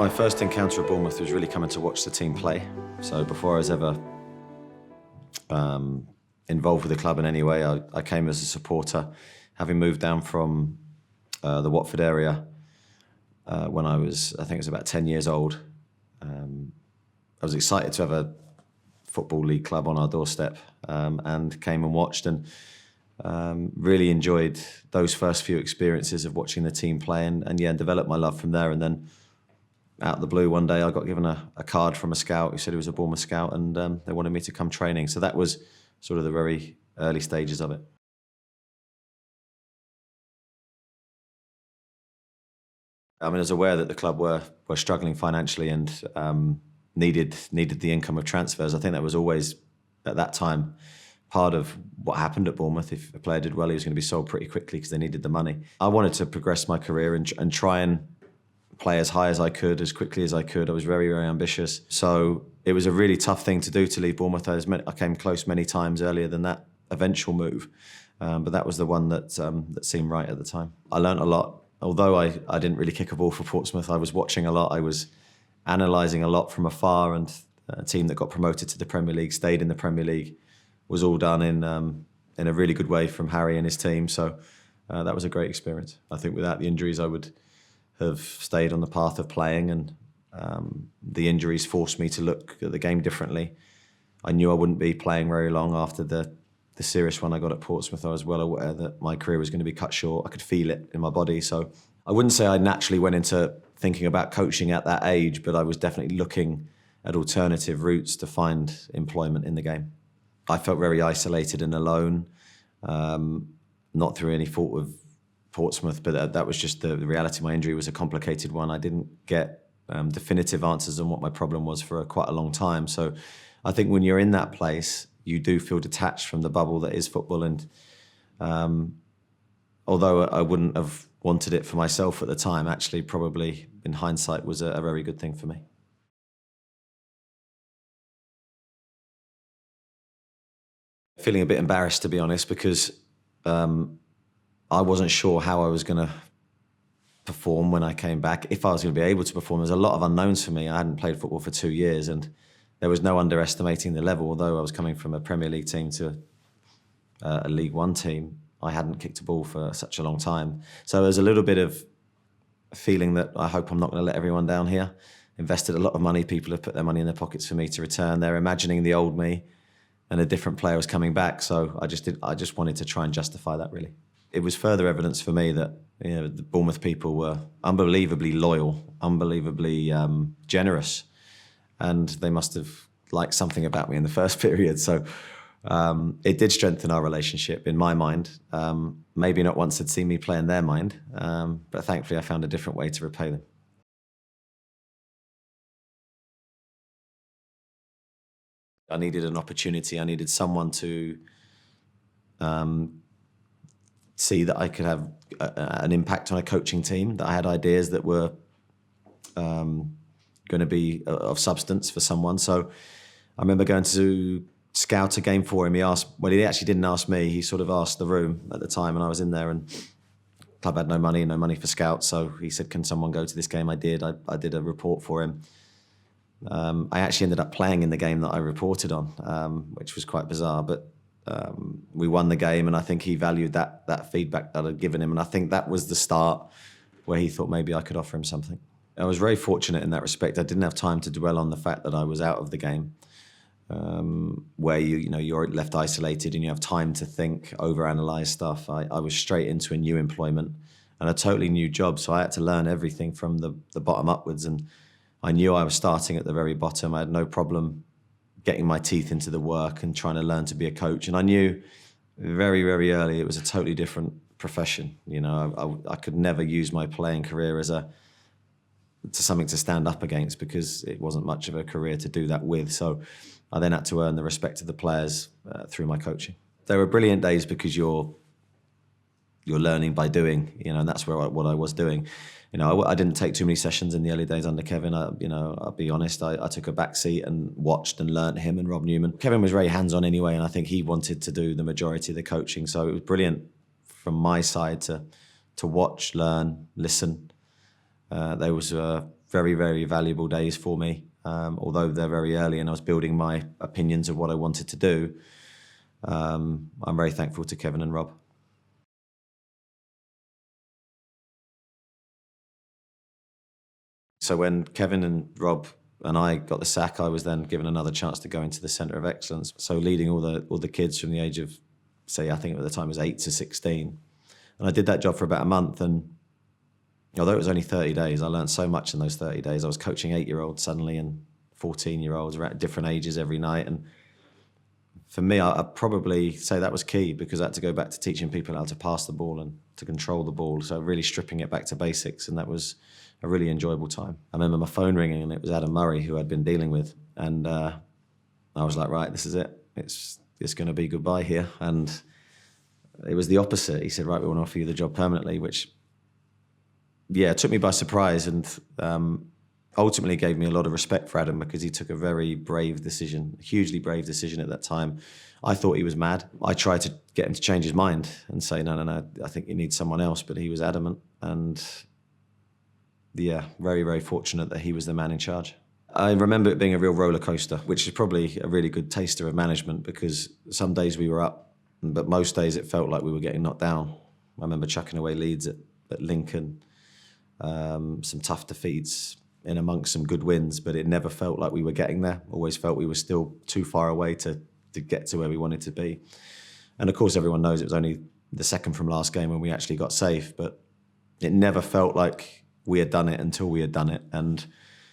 My first encounter at Bournemouth was really coming to watch the team play. So before I was ever involved with the club in any way, I came as a supporter, having moved down from the Watford area when I think it was about 10 years old. I was excited to have a Football League club on our doorstep and came and watched and really enjoyed those first few experiences of watching the team play and developed my love from there. And then out of the blue one day I got given a card from a scout who said he was a Bournemouth scout and they wanted me to come training. So that was sort of the very early stages of it. I mean, I was aware that the club were struggling financially and needed the income of transfers. I think that was always, at that time, part of what happened at Bournemouth. If a player did well, he was going to be sold pretty quickly because they needed the money. I wanted to progress my career and try and play as high as I could, as quickly as I could. I was very, very ambitious. So it was a really tough thing to do to leave Bournemouth. I came close many times earlier than that eventual move, but that was the one that seemed right at the time. I learnt a lot. Although I didn't really kick a ball for Portsmouth, I was watching a lot. I was analysing a lot from afar, and a team that got promoted to the Premier League, stayed in the Premier League, was all done in a really good way from Harry and his team. So that was a great experience. I think without the injuries, I would have stayed on the path of playing, and the injuries forced me to look at the game differently. I knew I wouldn't be playing very long after the serious one I got at Portsmouth. I was well aware that my career was going to be cut short. I could feel it in my body. So I wouldn't say I naturally went into thinking about coaching at that age, but I was definitely looking at alternative routes to find employment in the game. I felt very isolated and alone, not through any fault of Portsmouth, but that was just the reality. My injury was a complicated one. I didn't get definitive answers on what my problem was for quite a long time. So I think when you're in that place, you do feel detached from the bubble that is football. And although I wouldn't have wanted it for myself at the time, actually probably in hindsight was a very good thing for me. Feeling a bit embarrassed, to be honest, because I wasn't sure how I was going to perform when I came back, if I was going to be able to perform. There's a lot of unknowns for me. I hadn't played football for 2 years, and there was no underestimating the level. Although I was coming from a Premier League team to a League One team, I hadn't kicked a ball for such a long time. So there was a little bit of feeling that I hope I'm not going to let everyone down here. Invested a lot of money. People have put their money in their pockets for me to return. They're imagining the old me, and a different player was coming back. So I just wanted to try and justify that, really. It was further evidence for me that the Bournemouth people were unbelievably loyal, unbelievably generous, and they must have liked something about me in the first period. So it did strengthen our relationship in my mind. Maybe not once they'd seen me play in their mind, but thankfully I found a different way to repay them. I needed an opportunity. I needed someone to see that I could have an impact on a coaching team, that I had ideas that were going to be of substance for someone. So I remember going to scout a game for him. He actually didn't ask me. He sort of asked the room at the time, and I was in there, and the club had no money for scouts. So he said, "Can someone go to this game?" I did. I did a report for him. I actually ended up playing in the game that I reported on, which was quite bizarre. But we won the game, and I think he valued that feedback that I'd given him. And I think that was the start where he thought maybe I could offer him something. I was very fortunate in that respect. I didn't have time to dwell on the fact that I was out of the game, where you're left isolated and you have time to think, overanalyze stuff. I was straight into a new employment and a totally new job, so I had to learn everything from the bottom upwards. And I knew I was starting at the very bottom. I had no problem getting my teeth into the work and trying to learn to be a coach. And I knew very, very early it was a totally different profession. I could never use my playing career as to something to stand up against, because it wasn't much of a career to do that with. So I then had to earn the respect of the players through my coaching. They were brilliant days because you're learning by doing, and that's what I was doing. I didn't take too many sessions in the early days under Kevin. I'll be honest, I took a back seat and watched and learnt him and Rob Newman. Kevin was very hands-on anyway, and I think he wanted to do the majority of the coaching. So it was brilliant from my side to watch, learn, listen. There was very, very valuable days for me. Although they're very early and I was building my opinions of what I wanted to do, I'm very thankful to Kevin and Rob. So when Kevin and Rob and I got the sack, I was then given another chance to go into the Centre of Excellence. So leading all the kids from the age of, say, I think at the time it was 8 to 16. And I did that job for about a month, and although it was only 30 days, I learned so much in those 30 days. I was coaching 8-year-olds suddenly and 14-year-olds at different ages every night. And for me, I'd probably say that was key, because I had to go back to teaching people how to pass the ball and to control the ball. So really stripping it back to basics, and that was a really enjoyable time. I remember my phone ringing, and it was Adam Murray, who I'd been dealing with. And I was like, right, this is it. It's going to be goodbye here. And it was the opposite. He said, right, we want to offer you the job permanently, which, yeah, it took me by surprise, and ultimately gave me a lot of respect for Adam, because he took a very brave decision, a hugely brave decision at that time. I thought he was mad. I tried to get him to change his mind and say, no, I think you need someone else, but he was adamant. And yeah, very, very fortunate that he was the man in charge. I remember it being a real roller coaster, which is probably a really good taster of management, because some days we were up, but most days it felt like we were getting knocked down. I remember chucking away leads at Lincoln, some tough defeats in amongst some good wins, but it never felt like we were getting there. Always felt we were still too far away to get to where we wanted to be. And of course, everyone knows it was only the second from last game when we actually got safe, but it never felt like we had done it until we had done it. And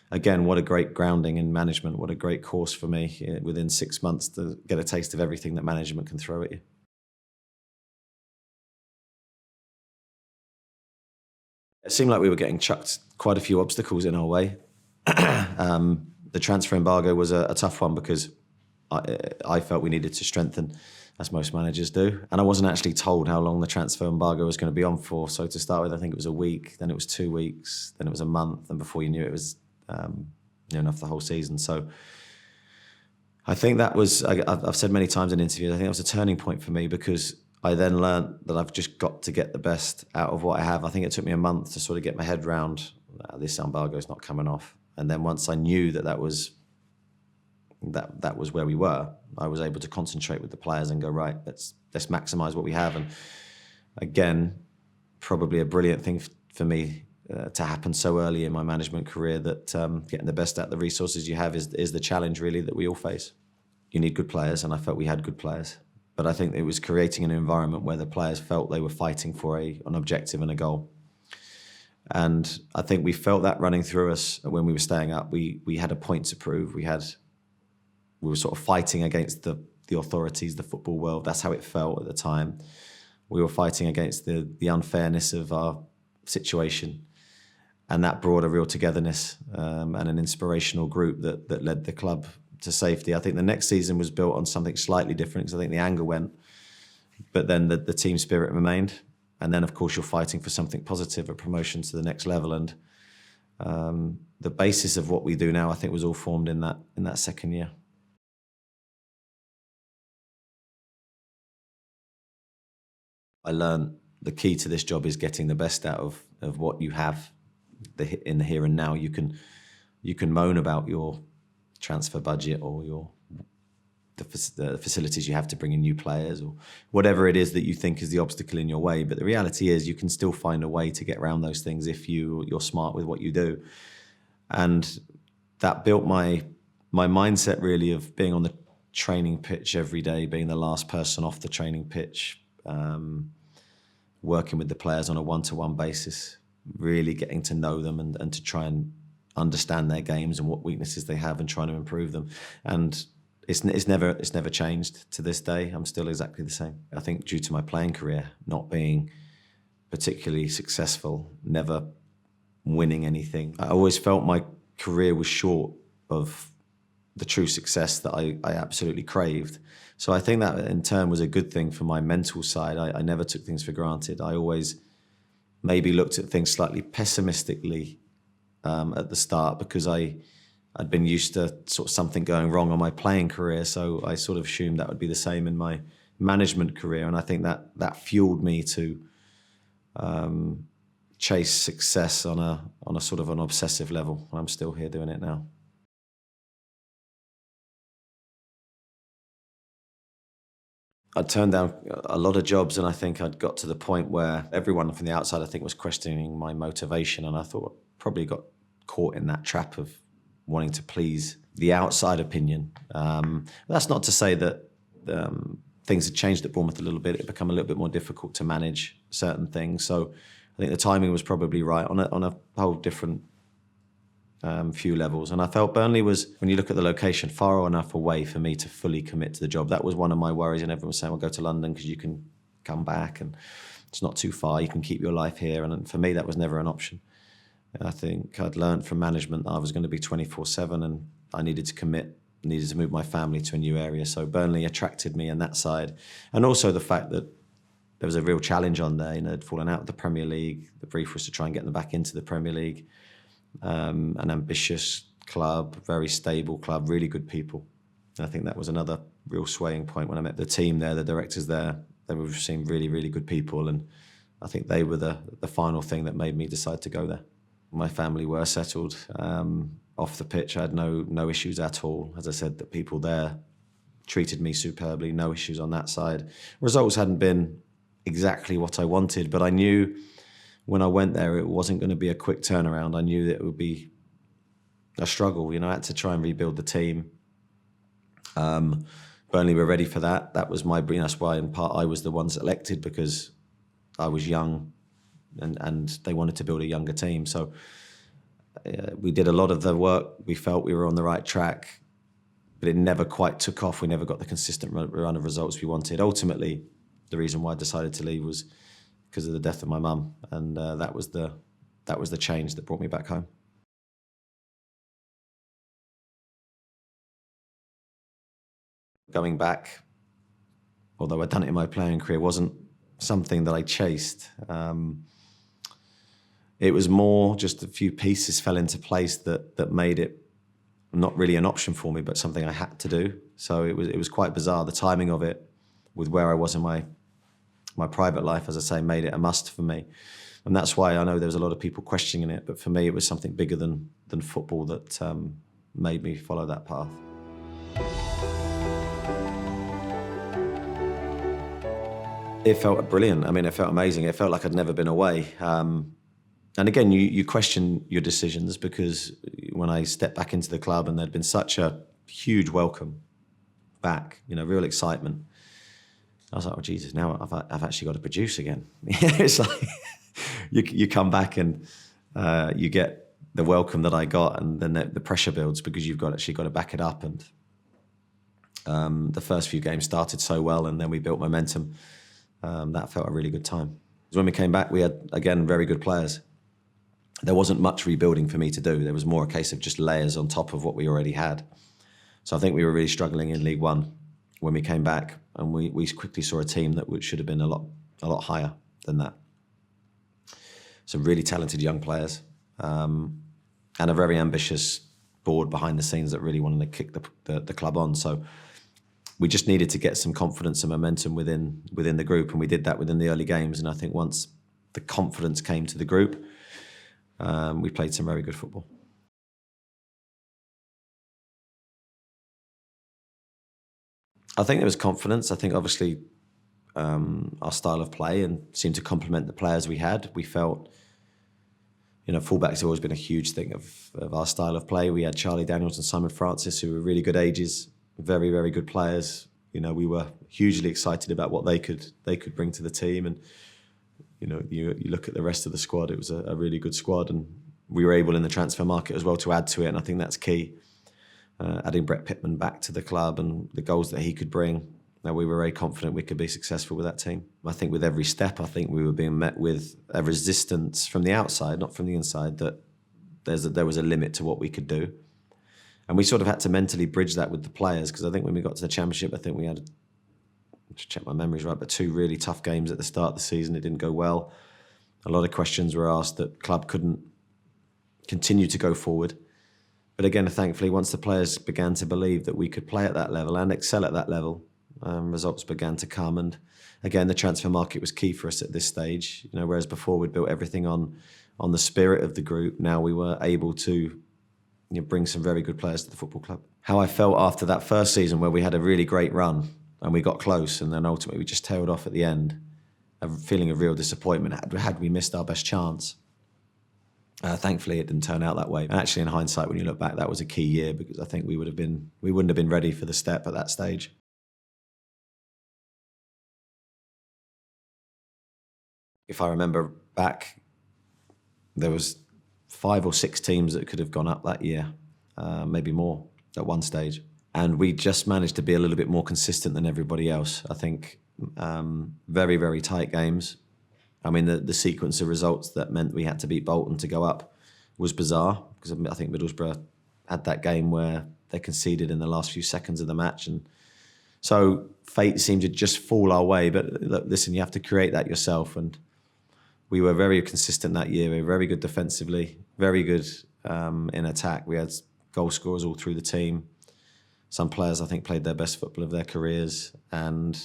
again, what a great grounding in management. What a great course for me within 6 months to get a taste of everything that management can throw at you. It seemed like we were getting chucked quite a few obstacles in our way. The transfer embargo was a tough one, because I felt we needed to strengthen, as most managers do. And I wasn't actually told how long the transfer embargo was going to be on for. So to start with, I think it was a week, then it was 2 weeks, then it was a month, and before you knew it was near enough the whole season. So I think that was, I've said many times in interviews, I think that was a turning point for me, because I then learned that I've just got to get the best out of what I have. I think it took me a month to sort of get my head round, this embargo is not coming off. And then once I knew that was where we were, I was able to concentrate with the players and go, right, let's maximise what we have. And again, probably a brilliant thing for me to happen so early in my management career, that getting the best out of the resources you have is the challenge really that we all face. You need good players, and I felt we had good players. But I think it was creating an environment where the players felt they were fighting for an objective and a goal. And I think we felt that running through us when we were staying up. We had a point to prove. We were sort of fighting against the authorities, the football world. That's how it felt at the time. We were fighting against the unfairness of our situation. And that brought a real togetherness and an inspirational group that led the club to safety. I think the next season was built on something slightly different, because I think the anger went, but then the team spirit remained. And then, of course, you're fighting for something positive, a promotion to the next level. And the basis of what we do now, I think, was all formed in that second year. I learned the key to this job is getting the best out of what you have in the here and now. You can moan about your transfer budget or the facilities you have to bring in new players, or whatever it is that you think is the obstacle in your way. But the reality is you can still find a way to get around those things if you're smart with what you do. And that built my mindset really of being on the training pitch every day, being the last person off the training pitch, working with the players on a one-to-one basis, really getting to know them and to try and understand their games and what weaknesses they have and trying to improve them. And it's never changed to this day. I'm still exactly the same. I think due to my playing career not being particularly successful, never winning anything, I always felt my career was short of the true success that I absolutely craved. So I think that in turn was a good thing for my mental side. I never took things for granted. I always maybe looked at things slightly pessimistically at the start, because I'd been used to sort of something going wrong on my playing career. So I sort of assumed that would be the same in my management career. And I think that fueled me to chase success on a sort of an obsessive level. I'm still here doing it now. I'd turned down a lot of jobs, and I think I'd got to the point where everyone from the outside, I think, was questioning my motivation, and I thought probably got caught in that trap of wanting to please the outside opinion. That's not to say that things had changed at Bournemouth a little bit. It became a little bit more difficult to manage certain things. So I think the timing was probably right on a whole different few levels. And I felt Burnley was, when you look at the location, far enough away for me to fully commit to the job. That was one of my worries, and everyone was saying, well, go to London because you can come back and it's not too far, you can keep your life here. And for me, that was never an option. I think I'd learned from management that I was going to be 24/7 and I needed to commit, needed to move my family to a new area. So Burnley attracted me on that side. And also the fact that there was a real challenge on there. You know, they'd fallen out of the Premier League. The brief was to try and get them back into the Premier League. An ambitious club, very stable club, really good people. And I think that was another real swaying point when I met the team there, the directors there. They seemed really, really good people. And I think they were the final thing that made me decide to go there. My family were settled off the pitch. I had no issues at all. As I said, the people there treated me superbly, no issues on that side. Results hadn't been exactly what I wanted, but I knew when I went there it wasn't going to be a quick turnaround. I knew that it would be a struggle. You know, I had to try and rebuild the team. Burnley were ready for that. That was my dream. That's why in part I was the one elected, because I was young and they wanted to build a younger team. So we did a lot of the work. We felt we were on the right track, but it never quite took off. We never got the consistent run of results we wanted. Ultimately, the reason why I decided to leave was because of the death of my mum, and that was the change that brought me back home. Going back, although I'd done it in my playing career, wasn't something that I chased. It was more just a few pieces fell into place that made it not really an option for me, but something I had to do. So it was quite bizarre. The timing of it, with where I was in my private life, as I say, made it a must for me. And that's why I know there was a lot of people questioning it, but for me it was something bigger than football that made me follow that path. It felt brilliant. I mean, it felt amazing. It felt like I'd never been away. And again, you question your decisions, because when I stepped back into the club and there'd been such a huge welcome back, you know, real excitement, I was like, oh, Jesus, now I've actually got to produce again. It's like you come back and you get the welcome that I got, and then the pressure builds because you've actually got to back it up. And the first few games started so well, and then we built momentum. That felt a really good time. When we came back, we had, again, very good players. There wasn't much rebuilding for me to do. There was more a case of just layers on top of what we already had. So I think we were really struggling in League One when we came back, and we quickly saw a team that should have been a lot higher than that. Some really talented young players, and a very ambitious board behind the scenes that really wanted to kick the club on. So we just needed to get some confidence and momentum within the group, and we did that within the early games. And I think once the confidence came to the group, we played some very good football. I think there was confidence. I think obviously our style of play and seemed to complement the players we had. We felt, you know, fullbacks have always been a huge thing of our style of play. We had Charlie Daniels and Simon Francis, who were really good ages, very, very good players. You know, we were hugely excited about what they could bring to the team. And, you know, you look at the rest of the squad, it was a really good squad. And we were able in the transfer market as well to add to it. And I think that's key. Adding Brett Pittman back to the club and the goals that he could bring. Now, we were very confident we could be successful with that team. I think with every step, I think we were being met with a resistance from the outside, not from the inside, that there was a limit to what we could do. And we sort of had to mentally bridge that with the players, because I think when we got to the Championship, I think we had, to check my memories right, but 2 really tough games at the start of the season. It didn't go well. A lot of questions were asked that club couldn't continue to go forward. But again, thankfully, once the players began to believe that we could play at that level and excel at that level, Results began to come, and again, the transfer market was key for us at this stage. Whereas before we'd built everything on the spirit of the group. Now we were able to bring some very good players to the football club. How I felt after that first season, where we had a really great run and we got close, and then ultimately we just tailed off at the end, a feeling of real disappointment. Had we missed our best chance? Thankfully, it didn't turn out that way. And actually, in hindsight, when you look back, that was a key year, because I think we wouldn't have been ready for the step at that stage. If I remember back, there was 5 or 6 teams that could have gone up that year, maybe more at one stage. And we just managed to be a little bit more consistent than everybody else. I think very, very tight games. I mean, the sequence of results that meant we had to beat Bolton to go up was bizarre, because I think Middlesbrough had that game where they conceded in the last few seconds of the match. And so fate seemed to just fall our way. But look, listen, you have to create that yourself. And we were very consistent that year. We were very good defensively, very good in attack. We had goal scorers all through the team. Some players, I think, played their best football of their careers. And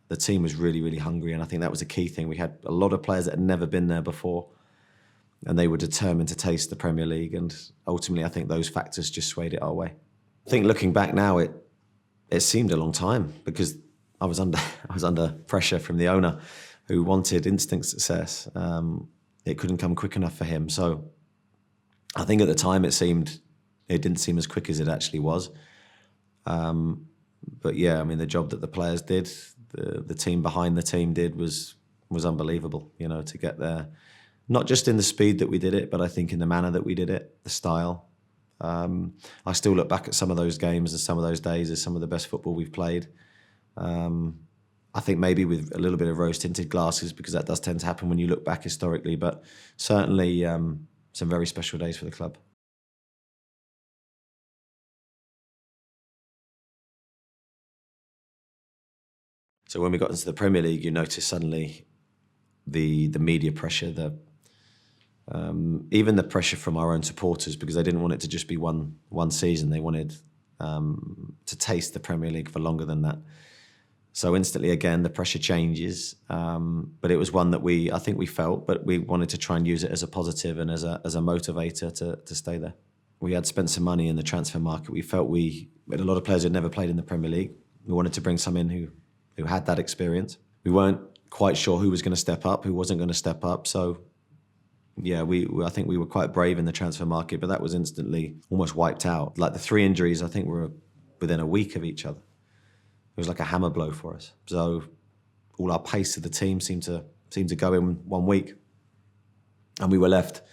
the team was really, really hungry, and I think that was a key thing. We had a lot of players that had never been there before, and they were determined to taste the Premier League, and ultimately I think those factors just swayed it our way. I think looking back now, it seemed a long time, because I was under pressure from the owner, who wanted instant success. It couldn't come quick enough for him. So I think at the time it didn't seem as quick as it actually was. But yeah, I mean, the job that the players did, the team behind the team did was unbelievable, to get there. Not just in the speed that we did it, but I think in the manner that we did it, the style. I still look back at some of those games and some of those days as some of the best football we've played. I think maybe with a little bit of rose-tinted glasses, because that does tend to happen when you look back historically, but certainly some very special days for the club. So when we got into the Premier League, you notice suddenly the media pressure, even the pressure from our own supporters, because they didn't want it to just be one season. They wanted to taste the Premier League for longer than that. So instantly, again, the pressure changes. But it was one that I think we felt, but we wanted to try and use it as a positive and as a motivator to stay there. We had spent some money in the transfer market. We felt we had a lot of players who had never played in the Premier League. We wanted to bring some in who had that experience. We weren't quite sure who was going to step up, who wasn't going to step up. So, yeah, I think we were quite brave in the transfer market, but that was instantly almost wiped out. Like the 3 injuries, I think, were within a week of each other. It was like a hammer blow for us. So all our pace of the team seemed to go in 1 week, and we were left,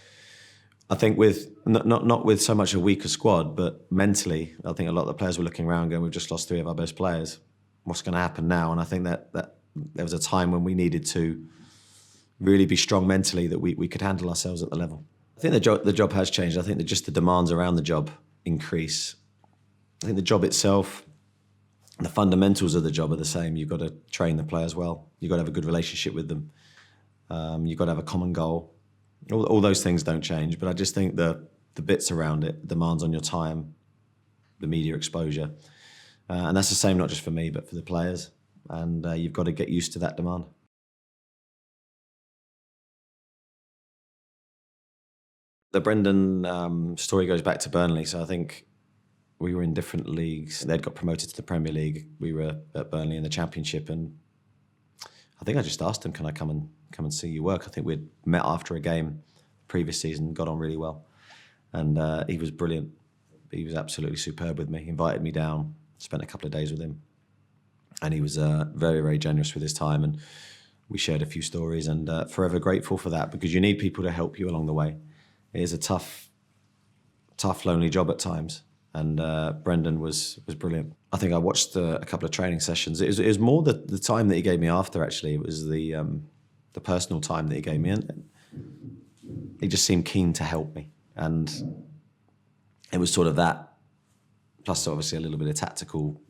I think, with not with so much a weaker squad, but mentally, I think a lot of the players were looking around going, we've just lost 3 of our best players. What's going to happen now? And I think that there was a time when we needed to really be strong mentally, that we could handle ourselves at the level. I think the job has changed. I think that just the demands around the job increase. I think the job itself, the fundamentals of the job are the same. You've got to train the players well. You've got to have a good relationship with them. You've got to have a common goal. All those things don't change, but I just think the bits around it, demands on your time, the media exposure, and that's the same not just for me, but for the players. And you've got to get used to that demand. The Brendan story goes back to Burnley. So I think we were in different leagues. They'd got promoted to the Premier League. We were at Burnley in the Championship, and I think I just asked him, "Can I come and see you work?" I think we'd met after a game the previous season, got on really well, and he was brilliant. He was absolutely superb with me. He invited me down, spent a couple of days with him, and he was very, very generous with his time, and we shared a few stories, and forever grateful for that, because you need people to help you along the way. It is a tough, lonely job at times, and Brendan was brilliant. I think I watched a couple of training sessions. It was more the time that he gave me after, actually. It was the personal time that he gave me, and he just seemed keen to help me, and it was sort of that, plus obviously a little bit of tactical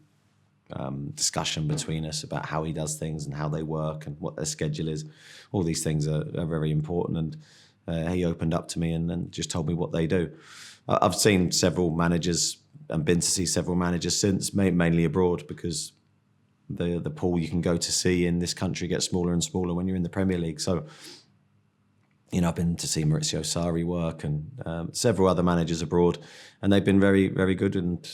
discussion between us about how he does things and how they work and what their schedule is. All these things are very important, and he opened up to me and just told me what they do. I've seen several managers and been to see several managers since, mainly abroad, because the pool you can go to see in this country gets smaller and smaller when you're in the Premier League. So, I've been to see Maurizio Sarri work and several other managers abroad, and they've been very, very good. And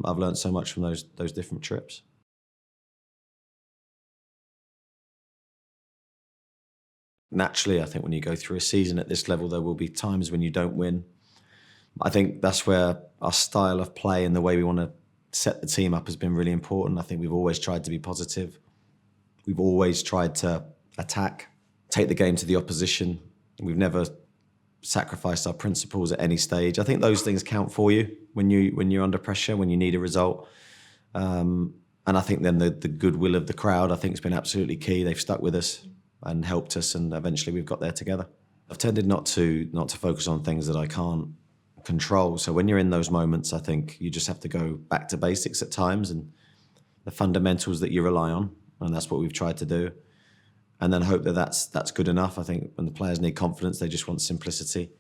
I've learned so much from those different trips. Naturally, I think when you go through a season at this level, there will be times when you don't win. I think that's where our style of play and the way we want to set the team up has been really important. I think we've always tried to be positive. We've always tried to attack, take the game to the opposition. We've never sacrificed our principles at any stage. I think those things count for you when you're under pressure, when you need a result. And I think then the goodwill of the crowd, I think, has been absolutely key. They've stuck with us and helped us, and eventually we've got there together. I've tended not to focus on things that I can't control. So when you're in those moments, I think you just have to go back to basics at times and the fundamentals that you rely on, and that's what we've tried to do. And then hope that that's good enough. I think when the players need confidence, they just want simplicity.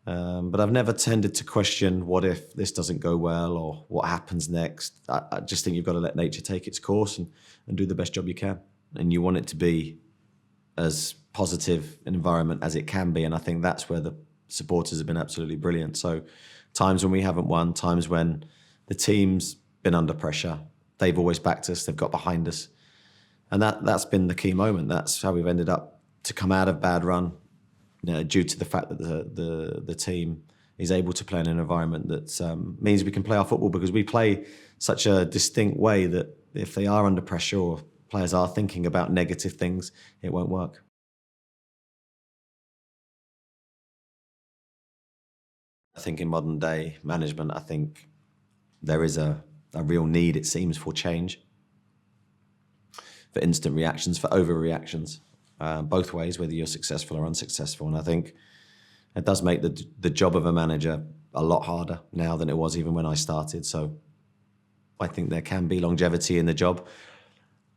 But I've never tended to question what if this doesn't go well or what happens next. I just think you've got to let nature take its course and do the best job you can. And you want it to be as positive an environment as it can be. And I think that's where the supporters have been absolutely brilliant. So times when we haven't won, times when the team's been under pressure, they've always backed us, they've got behind us. And that's been the key moment. That's how we've ended up to come out of bad run, due to the fact that the team is able to play in an environment that means we can play our football, because we play such a distinct way that if they are under pressure or players are thinking about negative things, it won't work. I think in modern day management, I think there is a real need, it seems, for change, for instant reactions, for overreactions, both ways, whether you're successful or unsuccessful. And I think it does make the job of a manager a lot harder now than it was even when I started. So I think there can be longevity in the job.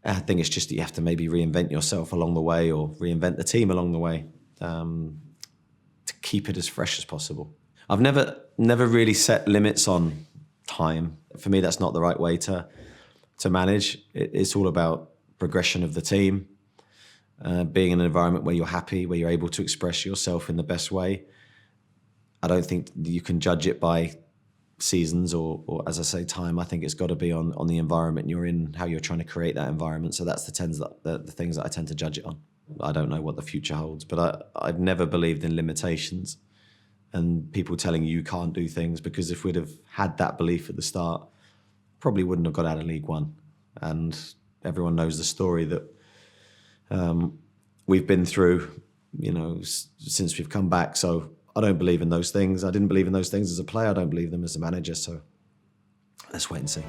I think it's just that you have to maybe reinvent yourself along the way, or reinvent the team along the way, to keep it as fresh as possible. I've never really set limits on time. For me, that's not the right way to manage. It's all about progression of the team, being in an environment where you're happy, where you're able to express yourself in the best way. I don't think you can judge it by seasons or as I say, time. I think it's got to be on the environment you're in, how you're trying to create that environment. So that's the things that I tend to judge it on. I don't know what the future holds, but I've never believed in limitations and people telling you can't do things, because if we'd have had that belief at the start, probably wouldn't have got out of League One. And everyone knows the story that we've been through, since we've come back. So I don't believe in those things. I didn't believe in those things as a player. I don't believe them as a manager. So let's wait and see.